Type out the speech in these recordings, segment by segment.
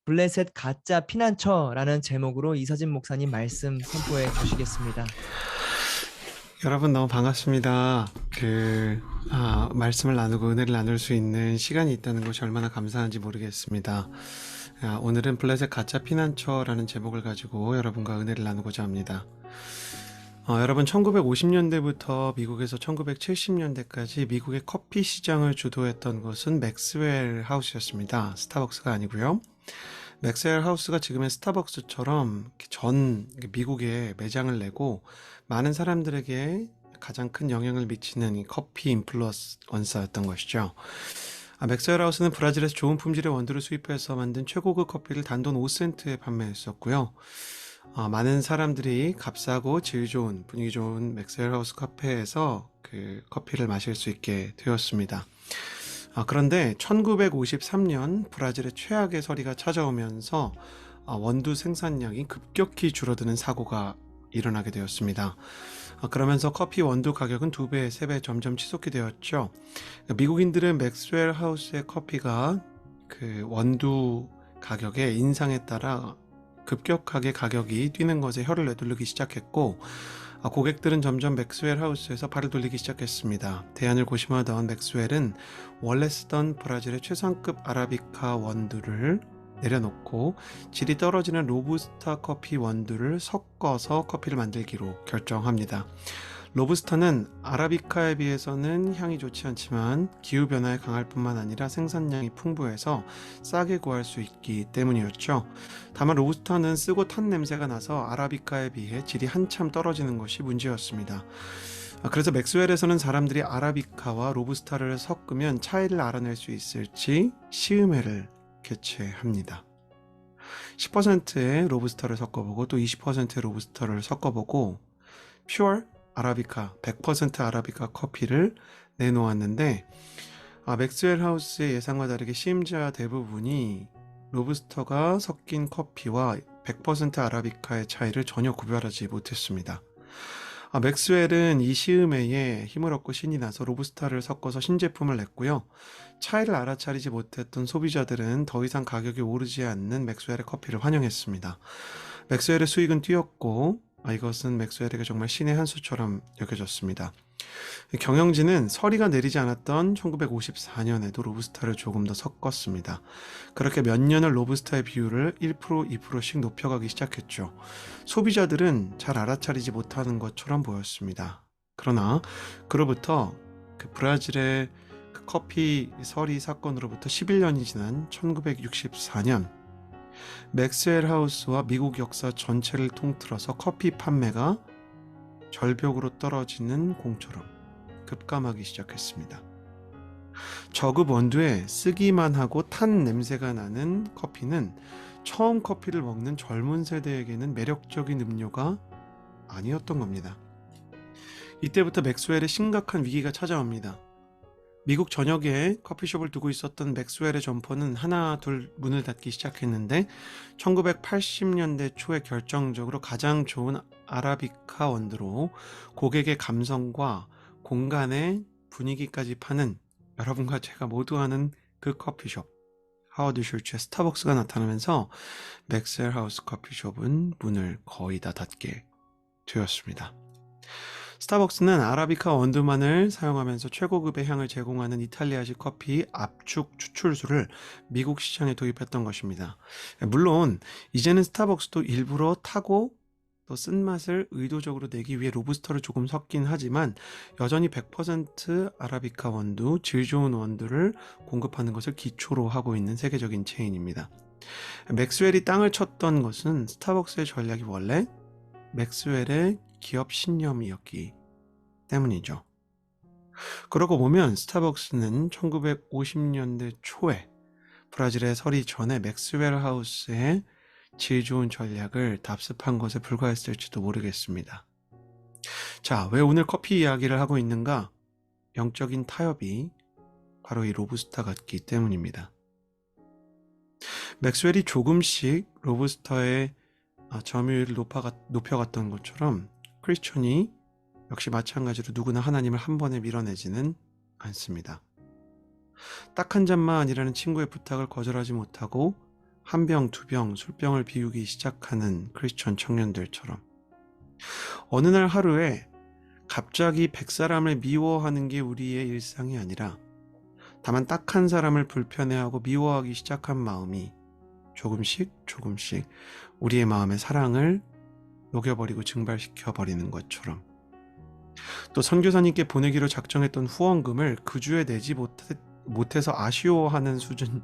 블레셋 가짜 피난처라는 제목으로 이서진 목사님 말씀 선포해 주시겠습니다. 여러분 너무 반갑습니다. 말씀을 나누고 은혜를 나눌 수 있는 시간이 있다는 것이 얼마나 감사한지 모르겠습니다. 오늘은 블레셋 가짜 피난처라는 제목을 가지고 여러분과 은혜를 나누고자 합니다. 여러분 1950년대부터 미국에서 1970년대까지 미국의 커피 시장을 주도했던 것은 맥스웰 하우스였습니다. 스타벅스가 아니고요. 맥스웰 하우스가 지금의 스타벅스처럼 전 미국에 매장을 내고 많은 사람들에게 가장 큰 영향을 미치는 이 커피 인플루언서였던 것이죠. 맥스웰 하우스는 브라질에서 좋은 품질의 원두를 수입해서 만든 최고급 커피를 단돈 5센트에 판매했었고요. 많은 사람들이 값싸고 질 좋은 분위기 좋은 맥스웰 하우스 카페에서 그 커피를 마실 수 있게 되었습니다. 그런데 1953년 브라질의 최악의 서리가 찾아오면서 원두 생산량이 급격히 줄어드는 사고가 일어나게 되었습니다. 그러면서 커피 원두 가격은 2배, 3배 점점 치솟게 되었죠. 미국인들은 맥스웰 하우스의 커피가 그 원두 가격의 인상에 따라 급격하게 가격이 뛰는 것에 혀를 내두르기 시작했고, 고객들은 점점 맥스웰 하우스에서 발을 돌리기 시작했습니다. 대안을 고심하던 맥스웰은 원래 쓰던 브라질의 최상급 아라비카 원두를 내려놓고 질이 떨어지는 로부스타 커피 원두를 섞어서 커피를 만들기로 결정합니다. 로부스타는 아라비카에 비해서는 향이 좋지 않지만 기후변화에 강할 뿐만 아니라 생산량이 풍부해서 싸게 구할 수 있기 때문이었죠. 다만 로부스타는 쓰고 탄 냄새가 나서 아라비카에 비해 질이 한참 떨어지는 것이 문제였습니다. 그래서 맥스웰에서는 사람들이 아라비카와 로부스타를 섞으면 차이를 알아낼 수 있을지 시음회를 개최합니다. 10%의 로부스타를 섞어보고 또 20%의 로부스타를 섞어보고 퓨어 아라비카 100% 아라비카 커피를 내놓았는데, 맥스웰 하우스의 예상과 다르게 시음자 대부분이 로부스터가 섞인 커피와 100% 아라비카의 차이를 전혀 구별하지 못했습니다. 맥스웰은 이 시음회에 힘을 얻고 신이 나서 로부스타를 섞어서 신제품을 냈고요. 차이를 알아차리지 못했던 소비자들은 더 이상 가격이 오르지 않는 맥스웰의 커피를 환영했습니다. 맥스웰의 수익은 뛰었고, 이것은 맥스웰에게 정말 신의 한 수처럼 여겨졌습니다. 경영진은 서리가 내리지 않았던 1954년에도 로부스타를 조금 더 섞었습니다. 그렇게 몇 년을 로부스타의 비율을 1%, 2%씩 높여가기 시작했죠. 소비자들은 잘 알아차리지 못하는 것처럼 보였습니다. 그러나 그로부터 브라질의 커피 서리 사건으로부터 11년이 지난 1964년 맥스웰 하우스와 미국 역사 전체를 통틀어서 커피 판매가 절벽으로 떨어지는 공처럼 급감하기 시작했습니다. 저급 원두에 쓰기만 하고 탄 냄새가 나는 커피는 처음 커피를 먹는 젊은 세대에게는 매력적인 음료가 아니었던 겁니다. 이때부터 맥스웰의 심각한 위기가 찾아옵니다. 미국 전역에 커피숍을 두고 있었던 맥스웰의 점포는 하나 둘 문을 닫기 시작했는데 1980년대 초에 결정적으로 가장 좋은 아라비카 원두로 고객의 감성과 공간의 분위기까지 파는, 여러분과 제가 모두 아는 그 커피숍 하워드 슐츠의 스타벅스가 나타나면서 맥스웰 하우스 커피숍은 문을 거의 다 닫게 되었습니다. 스타벅스는 아라비카 원두만을 사용하면서 최고급의 향을 제공하는 이탈리아식 커피 압축 추출수를 미국 시장에 도입했던 것입니다. 물론 이제는 스타벅스도 일부러 타고 또 쓴맛을 의도적으로 내기 위해 로부스터를 조금 섞긴 하지만 여전히 100% 아라비카 원두, 질 좋은 원두를 공급하는 것을 기초로 하고 있는 세계적인 체인입니다. 맥스웰이 땅을 쳤던 것은 스타벅스의 전략이 원래 맥스웰의 기업 신념이었기 때문이죠. 그러고 보면 스타벅스는 1950년대 초에 브라질의 서리 전에 맥스웰 하우스의 질 좋은 전략을 답습한 것에 불과했을지도 모르겠습니다. 자, 왜 오늘 커피 이야기를 하고 있는가? 영적인 타협이 바로 이 로부스타 같기 때문입니다. 맥스웰이 조금씩 로부스타의 점유율을 높여갔던 것처럼 크리스천이 역시 마찬가지로 누구나 하나님을 한 번에 밀어내지는 않습니다. 딱 한 잔만이라는 친구의 부탁을 거절하지 못하고 한 병, 두 병 술병을 비우기 시작하는 크리스천 청년들처럼 어느 날 하루에 갑자기 100사람을 미워하는 게 우리의 일상이 아니라 다만 딱 한 사람을 불편해하고 미워하기 시작한 마음이 조금씩 우리의 마음의 사랑을 녹여버리고 증발시켜버리는 것처럼, 또 선교사님께 보내기로 작정했던 후원금을 그 주에 내지 못해서 아쉬워하는 수준,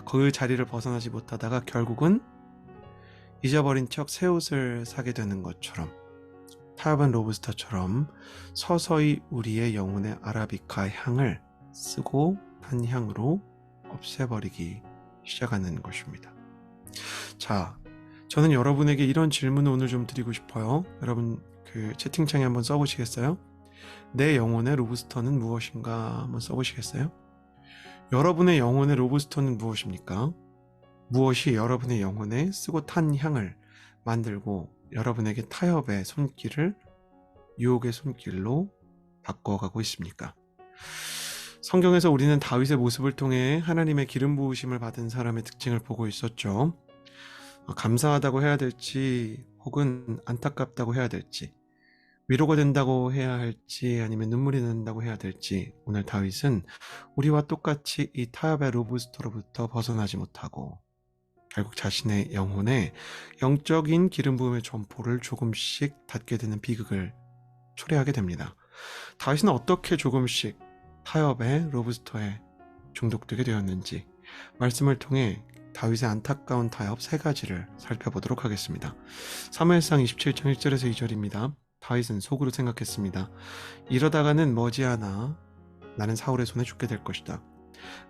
그 자리를 벗어나지 못하다가 결국은 잊어버린 척 새 옷을 사게 되는 것처럼, 타협한 로브스터처럼 서서히 우리의 영혼의 아라비카 향을 쓰고 한 향으로 없애버리기 시작하는 것입니다. 자, 저는 여러분에게 이런 질문을 오늘 좀 드리고 싶어요. 여러분 그 채팅창에 한번 써보시겠어요? 내 영혼의 로브스터는 무엇인가 한번 써보시겠어요? 여러분의 영혼의 로브스터는 무엇입니까? 무엇이 여러분의 영혼에 쓰고 탄 향을 만들고 여러분에게 타협의 손길을 유혹의 손길로 바꿔가고 있습니까? 성경에서 우리는 다윗의 모습을 통해 하나님의 기름 부으심을 받은 사람의 특징을 보고 있었죠. 감사하다고 해야 될지 혹은 안타깝다고 해야 될지, 위로가 된다고 해야 할지 아니면 눈물이 난다고 해야 될지, 오늘 다윗은 우리와 똑같이 이 타협의 로브스터로부터 벗어나지 못하고 결국 자신의 영혼에 영적인 기름 부음의 점포를 조금씩 닫게 되는 비극을 초래하게 됩니다. 다윗은 어떻게 조금씩 타협의 로브스터에 중독되게 되었는지 말씀을 통해 다윗의 안타까운 타협 3가지를 살펴보도록 하겠습니다. 사무엘상 27장 1절에서 2절입니다. 다윗은 속으로 생각했습니다. 이러다가는 머지않아 나는 사울의 손에 죽게 될 것이다.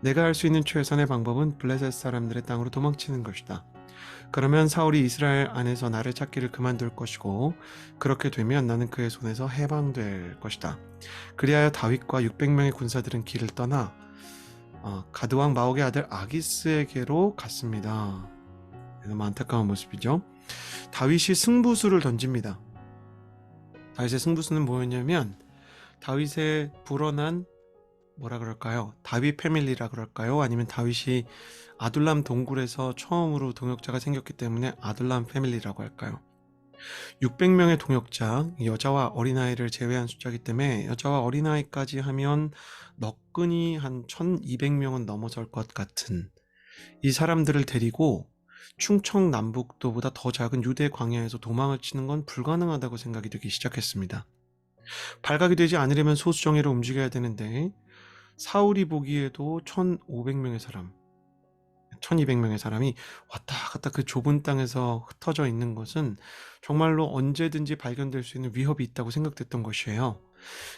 내가 할 수 있는 최선의 방법은 블레셋 사람들의 땅으로 도망치는 것이다. 그러면 사울이 이스라엘 안에서 나를 찾기를 그만둘 것이고, 그렇게 되면 나는 그의 손에서 해방될 것이다. 그리하여 다윗과 600명의 군사들은 길을 떠나 가드왕 마옥의 아들 아기스에게로 갔습니다. 너무 안타까운 모습이죠. 다윗이 승부수를 던집니다. 다윗의 승부수는 뭐였냐면, 다윗의 불어난 다윗 패밀리라 그럴까요? 아니면 다윗이 아둘람 동굴에서 처음으로 동역자가 생겼기 때문에 아둘람 패밀리라고 할까요? 600명의 동역자, 여자와 어린아이를 제외한 숫자이기 때문에 여자와 어린아이까지 하면 너끈히 한 1200명은 넘어설 것 같은 이 사람들을 데리고 충청남북도보다 더 작은 유대 광야에서 도망을 치는 건 불가능하다고 생각이 되기 시작했습니다. 발각이 되지 않으려면 소수정예로 움직여야 되는데, 사울이 보기에도 1500명의 사람, 1200명의 사람이 왔다 갔다 그 좁은 땅에서 흩어져 있는 것은 정말로 언제든지 발견될 수 있는 위협이 있다고 생각됐던 것이에요.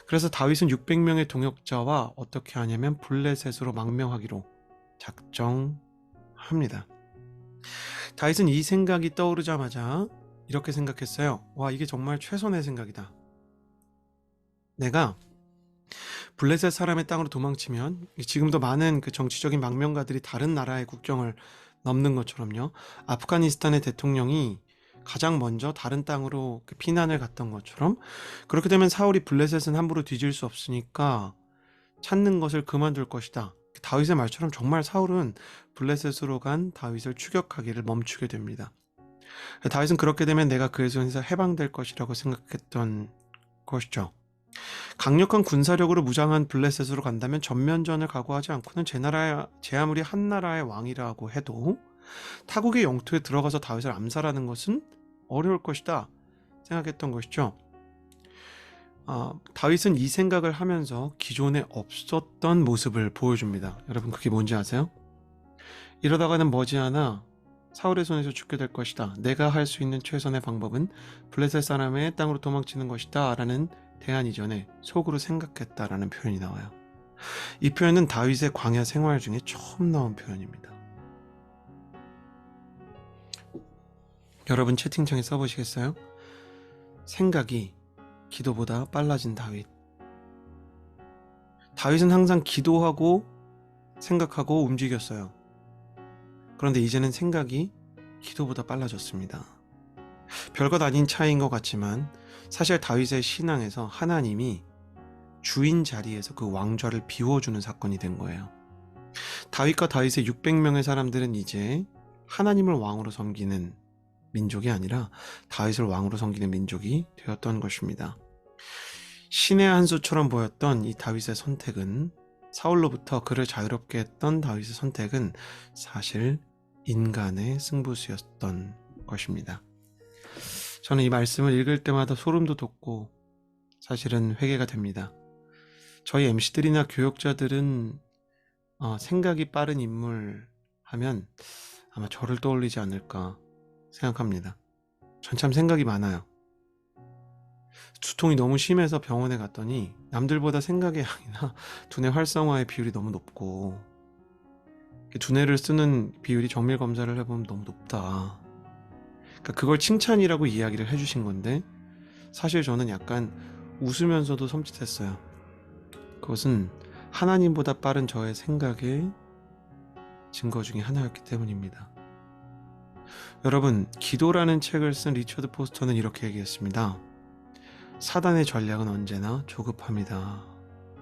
그래서 다윗은 600명의 동역자와 어떻게 하냐면 블레셋으로 망명하기로 작정합니다. 다윗은 이 생각이 떠오르자마자 이렇게 생각했어요. 와, 이게 정말 최선의 생각이다. 내가 블레셋 사람의 땅으로 도망치면 지금도 많은 그 정치적인 망명가들이 다른 나라의 국경을 넘는 것처럼요, 아프가니스탄의 대통령이 가장 먼저 다른 땅으로 피난을 갔던 것처럼, 그렇게 되면 사울이 블레셋은 함부로 뒤질 수 없으니까 찾는 것을 그만둘 것이다. 다윗의 말처럼 정말 사울은 블레셋으로 간 다윗을 추격하기를 멈추게 됩니다. 다윗은 그렇게 되면 내가 그의 손에서 해방될 것이라고 생각했던 것이죠. 강력한 군사력으로 무장한 블레셋으로 간다면 전면전을 각오하지 않고는 제 아무리 한 나라의 왕이라고 해도 타국의 영토에 들어가서 다윗을 암살하는 것은 어려울 것이다 생각했던 것이죠. 다윗은 이 생각을 하면서 기존에 없었던 모습을 보여줍니다. 여러분, 그게 뭔지 아세요? 이러다가는 머지않아 사울의 손에서 죽게 될 것이다. 내가 할 수 있는 최선의 방법은 블레셋 사람의 땅으로 도망치는 것이다 라는 대안 이전에 속으로 생각했다라는 표현이 나와요. 이 표현은 다윗의 광야 생활 중에 처음 나온 표현입니다. 여러분 채팅창에 써보시겠어요? 생각이 기도보다 빨라진 다윗. 다윗은 항상 기도하고 생각하고 움직였어요. 그런데 이제는 생각이 기도보다 빨라졌습니다. 별것 아닌 차이인 것 같지만 사실 다윗의 신앙에서 하나님이 주인 자리에서 그 왕좌를 비워주는 사건이 된 거예요. 다윗과 다윗의 600명의 사람들은 이제 하나님을 왕으로 섬기는 민족이 아니라 다윗을 왕으로 섬기는 민족이 되었던 것입니다. 신의 한 수처럼 보였던 이 다윗의 선택은, 사울로부터 그를 자유롭게 했던 다윗의 선택은 사실 인간의 승부수였던 것입니다. 저는 이 말씀을 읽을 때마다 소름도 돋고 사실은 회개가 됩니다. 저희 MC들이나 교역자들은 생각이 빠른 인물 하면 아마 저를 떠올리지 않을까 생각합니다. 전 참 생각이 많아요. 두통이 너무 심해서 병원에 갔더니 남들보다 생각의 양이나 두뇌 활성화의 비율이 너무 높고, 두뇌를 쓰는 비율이 정밀 검사를 해보면 너무 높다. 그러니까 그걸 칭찬이라고 이야기를 해주신 건데, 사실 저는 약간 웃으면서도 섬찟했어요. 그것은 하나님보다 빠른 저의 생각의 증거 중에 하나였기 때문입니다. 여러분, 기도라는 책을 쓴 리처드 포스터는 이렇게 얘기했습니다. 사단의 전략은 언제나 조급합니다.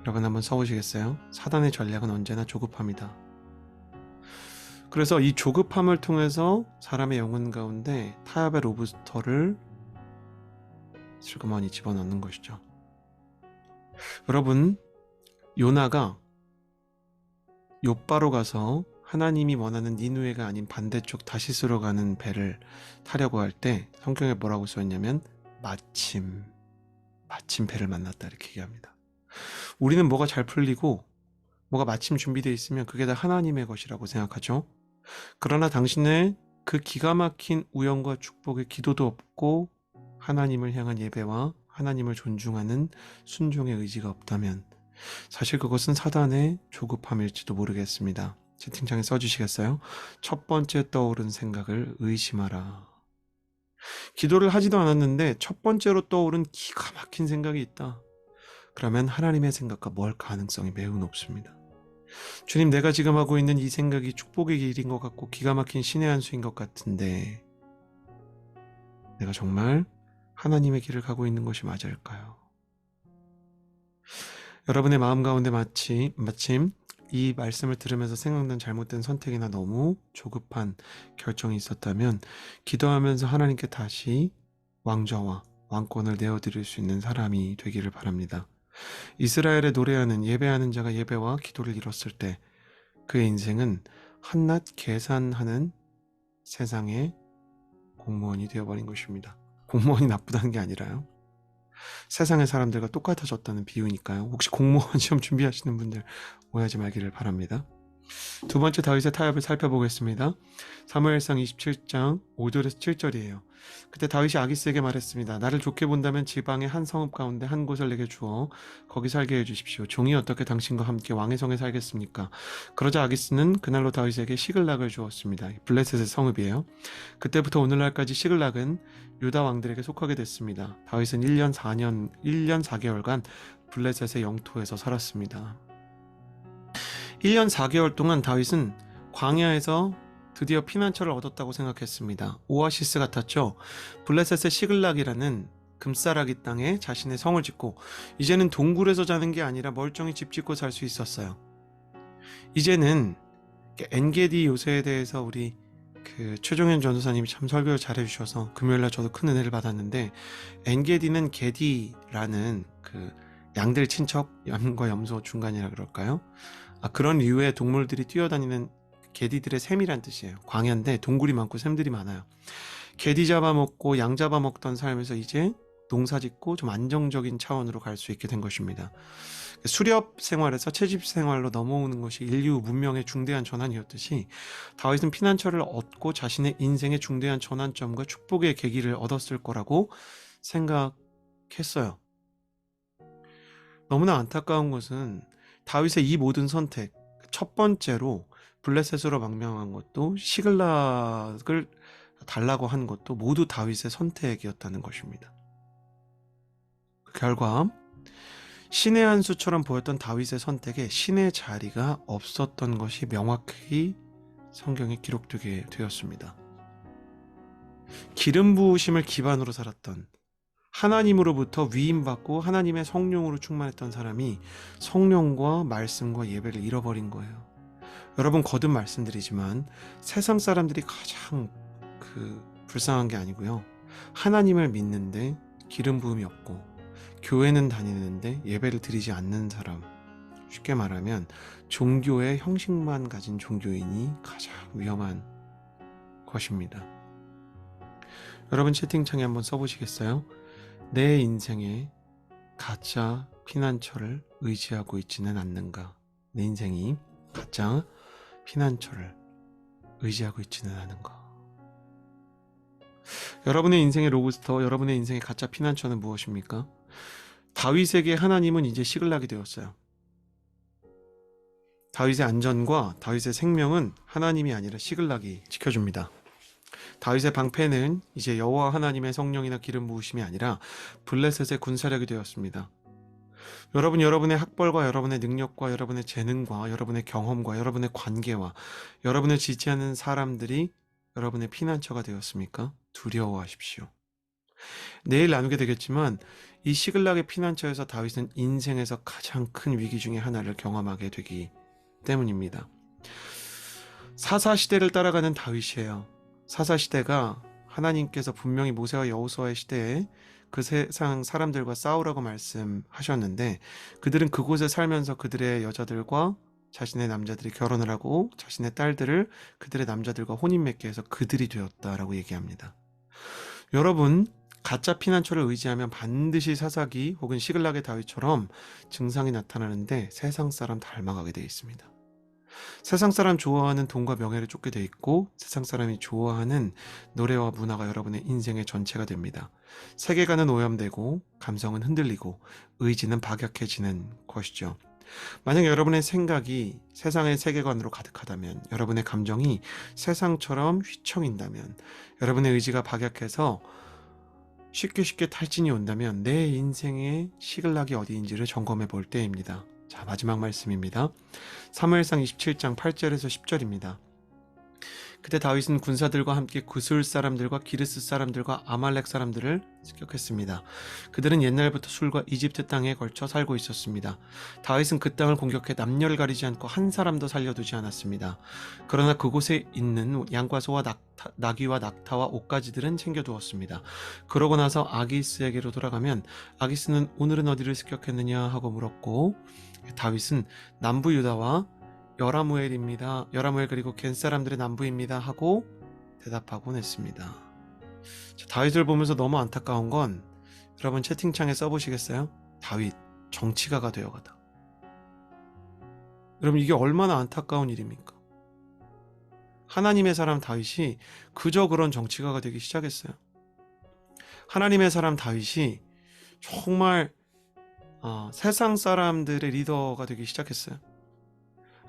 여러분 한번 써보시겠어요? 사단의 전략은 언제나 조급합니다. 그래서 이 조급함을 통해서 사람의 영혼 가운데 타협의 로브스터를 슬그머니 집어넣는 것이죠. 여러분, 요나가 욥바로 가서 하나님이 원하는 니누에가 아닌 반대쪽 다시스로 가는 배를 타려고 할 때 성경에 뭐라고 써있냐면 마침 배를 만났다, 이렇게 얘기합니다. 우리는 뭐가 잘 풀리고 뭐가 마침 준비되어 있으면 그게 다 하나님의 것이라고 생각하죠. 그러나 당신의 그 기가 막힌 우연과 축복에 기도도 없고 하나님을 향한 예배와 하나님을 존중하는 순종의 의지가 없다면 사실 그것은 사단의 조급함일지도 모르겠습니다. 채팅창에 써주시겠어요? 첫 번째 떠오른 생각을 의심하라. 기도를 하지도 않았는데 첫 번째로 떠오른 기가 막힌 생각이 있다. 그러면 하나님의 생각과 멀 가능성이 매우 높습니다. 주님, 내가 지금 하고 있는 이 생각이 축복의 길인 것 같고 기가 막힌 신의 한 수인 것 같은데 내가 정말 하나님의 길을 가고 있는 것이 맞을까요? 여러분의 마음 가운데 마침 이 말씀을 들으면서 생각난 잘못된 선택이나 너무 조급한 결정이 있었다면 기도하면서 하나님께 다시 왕좌와 왕권을 내어드릴 수 있는 사람이 되기를 바랍니다. 이스라엘의 노래하는 예배하는 자가 예배와 기도를 이뤘을 때 그의 인생은 한낱 계산하는 세상의 공무원이 되어버린 것입니다. 공무원이 나쁘다는 게 아니라요, 세상의 사람들과 똑같아졌다는 비유니까요. 혹시 공무원 시험 준비하시는 분들 오해하지 말기를 바랍니다. 두 번째 다윗의 타협을 살펴보겠습니다. 사무엘상 27장 5절에서 7절이에요. 그때 다윗이 아기스에게 말했습니다. 나를 좋게 본다면 지방의 한 성읍 가운데 한 곳을 내게 주어 거기 살게 해주십시오. 종이 어떻게 당신과 함께 왕의 성에 살겠습니까? 그러자 아기스는 그날로 다윗에게 시글락을 주었습니다. 블레셋의 성읍이에요. 그때부터 오늘날까지 시글락은 유다 왕들에게 속하게 됐습니다. 다윗은 1년 4개월간 블레셋의 영토에서 살았습니다. 1년 4개월 동안 다윗은 광야에서 드디어 피난처를 얻었다고 생각했습니다. 오아시스 같았죠. 블레셋의 시글락이라는 금싸라기 땅에 자신의 성을 짓고 이제는 동굴에서 자는 게 아니라 멀쩡히 집 짓고 살 수 있었어요. 이제는 엔게디 요새에 대해서 우리 최종현 전도사님이 참 설교를 잘 해주셔서 금요일날 저도 큰 은혜를 받았는데, 엔게디는 게디라는 양들 친척, 염과 염소 중간이라 그럴까요? 그런 류의 동물들이 뛰어다니는 게디들의 셈이란 뜻이에요. 광야인데 동굴이 많고 샘들이 많아요. 게디 잡아먹고 양 잡아먹던 삶에서 이제 농사 짓고 좀 안정적인 차원으로 갈 수 있게 된 것입니다. 수렵 생활에서 채집 생활로 넘어오는 것이 인류 문명의 중대한 전환이었듯이 다윗은 피난처를 얻고 자신의 인생의 중대한 전환점과 축복의 계기를 얻었을 거라고 생각했어요. 너무나 안타까운 것은 다윗의 이 모든 선택, 첫 번째로 블레셋으로 망명한 것도 시글락을 달라고 한 것도 모두 다윗의 선택이었다는 것입니다. 그 결과 신의 한 수처럼 보였던 다윗의 선택에 신의 자리가 없었던 것이 명확히 성경에 기록되게 되었습니다. 기름 부으심을 기반으로 살았던, 하나님으로부터 위임받고 하나님의 성령으로 충만했던 사람이 성령과 말씀과 예배를 잃어버린 거예요. 여러분 거듭 말씀드리지만 세상 사람들이 가장 불쌍한 게 아니고요. 하나님을 믿는데 기름 부음이 없고 교회는 다니는데 예배를 드리지 않는 사람, 쉽게 말하면 종교의 형식만 가진 종교인이 가장 위험한 것입니다. 여러분 채팅창에 한번 써보시겠어요? 내 인생에 가짜 피난처를 의지하고 있지는 않는가? 내 인생이 가짜 피난처를 의지하고 있지는 않은가? 여러분의 인생의 로브스터, 여러분의 인생의 가짜 피난처는 무엇입니까? 다윗에게 하나님은 이제 시글락이 되었어요. 다윗의 안전과 다윗의 생명은 하나님이 아니라 시글락이 지켜줍니다. 다윗의 방패는 이제 여호와 하나님의 성령이나 기름 부으심이 아니라 블레셋의 군사력이 되었습니다. 여러분, 여러분의 학벌과 여러분의 능력과 여러분의 재능과 여러분의 경험과 여러분의 관계와 여러분을 지지하는 사람들이 여러분의 피난처가 되었습니까? 두려워하십시오. 내일 나누게 되겠지만 이 시글락의 피난처에서 다윗은 인생에서 가장 큰 위기 중에 하나를 경험하게 되기 때문입니다. 사사시대를 따라가는 다윗이에요. 사사시대가 하나님께서 분명히 모세와 여호수아의 시대에 그 세상 사람들과 싸우라고 말씀하셨는데 그들은 그곳에 살면서 그들의 여자들과 자신의 남자들이 결혼을 하고 자신의 딸들을 그들의 남자들과 혼인 맺게 해서 그들이 되었다라고 얘기합니다. 여러분, 가짜 피난처를 의지하면 반드시 사사기 혹은 시글락의 다윗처럼 증상이 나타나는데 세상 사람 닮아가게 되어 있습니다. 세상 사람 좋아하는 돈과 명예를 쫓게 돼 있고 세상 사람이 좋아하는 노래와 문화가 여러분의 인생의 전체가 됩니다. 세계관은 오염되고 감성은 흔들리고 의지는 박약해지는 것이죠. 만약 여러분의 생각이 세상의 세계관으로 가득하다면, 여러분의 감정이 세상처럼 휘청인다면, 여러분의 의지가 박약해서 쉽게 탈진이 온다면 내 인생의 시글락이 어디인지를 점검해 볼 때입니다. 자, 마지막 말씀입니다. 사무엘상 27장 8절에서 10절입니다. 그때 다윗은 군사들과 함께 구술 사람들과 기르스 사람들과 아말렉 사람들을 습격했습니다. 그들은 옛날부터 술과 이집트 땅에 걸쳐 살고 있었습니다. 다윗은 그 땅을 공격해 남녀를 가리지 않고 한 사람도 살려두지 않았습니다. 그러나 그곳에 있는 양과 소와 나귀와 낙타와 옷가지들은 챙겨두었습니다. 그러고 나서 아기스에게로 돌아가면 아기스는 오늘은 어디를 습격했느냐 하고 물었고, 다윗은 남부 유다와 여라무엘입니다. 여라무엘 그리고 겐 사람들의 남부입니다 하고 대답하곤 했습니다. 자, 다윗을 보면서 너무 안타까운 건 여러분 채팅창에 써보시겠어요? 다윗 정치가가 되어가다. 여러분 이게 얼마나 안타까운 일입니까? 하나님의 사람 다윗이 그저 그런 정치가가 되기 시작했어요. 하나님의 사람 다윗이 정말 세상 사람들의 리더가 되기 시작했어요.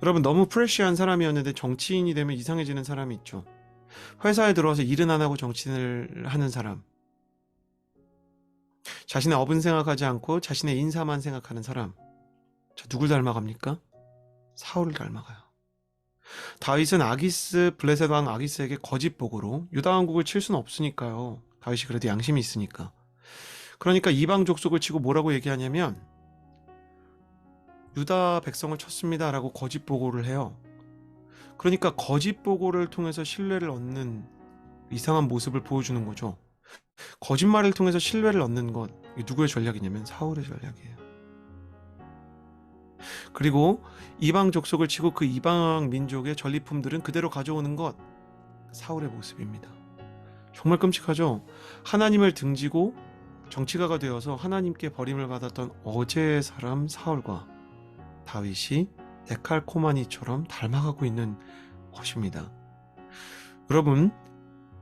여러분 너무 프레시한 사람이었는데 정치인이 되면 이상해지는 사람이 있죠. 회사에 들어와서 일은 안 하고 정치인을 하는 사람, 자신의 업은 생각하지 않고 자신의 인사만 생각하는 사람, 자, 누굴 닮아갑니까? 사울을 닮아가요. 다윗은 블레셋 왕 아기스에게 거짓 보고로 유다 왕국을 칠 수는 없으니까요. 다윗이 그래도 양심이 있으니까. 그러니까 이방 족속을 치고 뭐라고 얘기하냐면 유다 백성을 쳤습니다 라고 거짓 보고를 해요. 그러니까 거짓 보고를 통해서 신뢰를 얻는 이상한 모습을 보여주는 거죠. 거짓말을 통해서 신뢰를 얻는 것, 이게 누구의 전략이냐면 사울의 전략이에요. 그리고 이방 족속을 치고 그 이방 민족의 전리품들은 그대로 가져오는 것, 사울의 모습입니다. 정말 끔찍하죠. 하나님을 등지고 정치가가 되어서 하나님께 버림을 받았던 어제의 사람 사울과 다윗이 데칼코마니처럼 닮아가고 있는 것입니다. 여러분,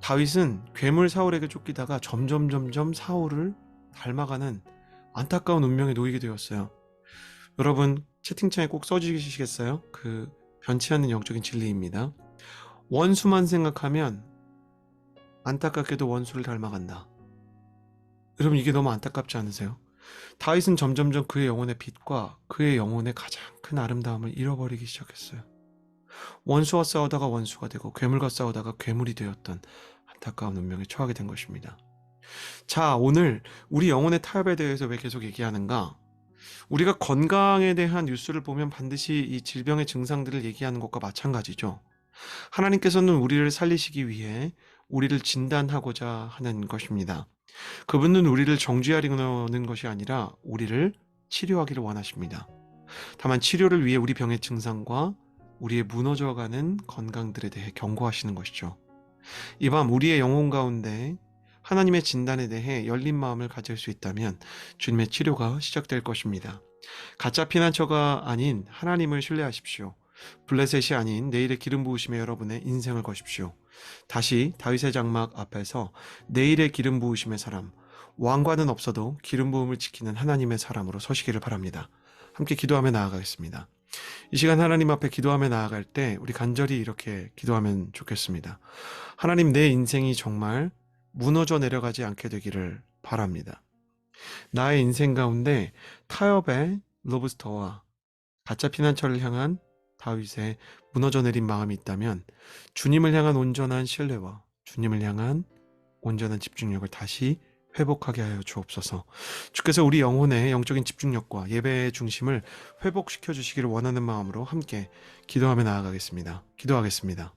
다윗은 괴물 사울에게 쫓기다가 점점 사울을 닮아가는 안타까운 운명에 놓이게 되었어요. 여러분 채팅창에 꼭 써주시겠어요? 그 변치 않는 영적인 진리입니다. 원수만 생각하면 안타깝게도 원수를 닮아간다. 여러분 이게 너무 안타깝지 않으세요? 다윗은 점점 그의 영혼의 빛과 그의 영혼의 가장 큰 아름다움을 잃어버리기 시작했어요. 원수와 싸우다가 원수가 되고 괴물과 싸우다가 괴물이 되었던 안타까운 운명에 처하게 된 것입니다. 자, 오늘 우리 영혼의 타협에 대해서 왜 계속 얘기하는가? 우리가 건강에 대한 뉴스를 보면 반드시 이 질병의 증상들을 얘기하는 것과 마찬가지죠. 하나님께서는 우리를 살리시기 위해 우리를 진단하고자 하는 것입니다. 그분은 우리를 정죄하려는 것이 아니라 우리를 치료하기를 원하십니다. 다만 치료를 위해 우리 병의 증상과 우리의 무너져가는 건강들에 대해 경고하시는 것이죠. 이 밤 우리의 영혼 가운데 하나님의 진단에 대해 열린 마음을 가질 수 있다면 주님의 치료가 시작될 것입니다. 가짜 피난처가 아닌 하나님을 신뢰하십시오. 블레셋이 아닌 내일의 기름 부으심에 여러분의 인생을 거십시오. 다시 다윗의 장막 앞에서 내일의 기름 부으심의 사람, 왕과는 없어도 기름 부음을 지키는 하나님의 사람으로 서시기를 바랍니다. 함께 기도하며 나아가겠습니다. 이 시간 하나님 앞에 기도하며 나아갈 때 우리 간절히 이렇게 기도하면 좋겠습니다. 하나님, 내 인생이 정말 무너져 내려가지 않게 되기를 바랍니다. 나의 인생 가운데 타협의 로브스터와 가짜 피난처를 향한 다윗의 무너져 내린 마음이 있다면 주님을 향한 온전한 신뢰와 주님을 향한 온전한 집중력을 다시 회복하게 하여 주옵소서. 주께서 우리 영혼의 영적인 집중력과 예배의 중심을 회복시켜 주시기를 원하는 마음으로 함께 기도하며 나아가겠습니다. 기도하겠습니다.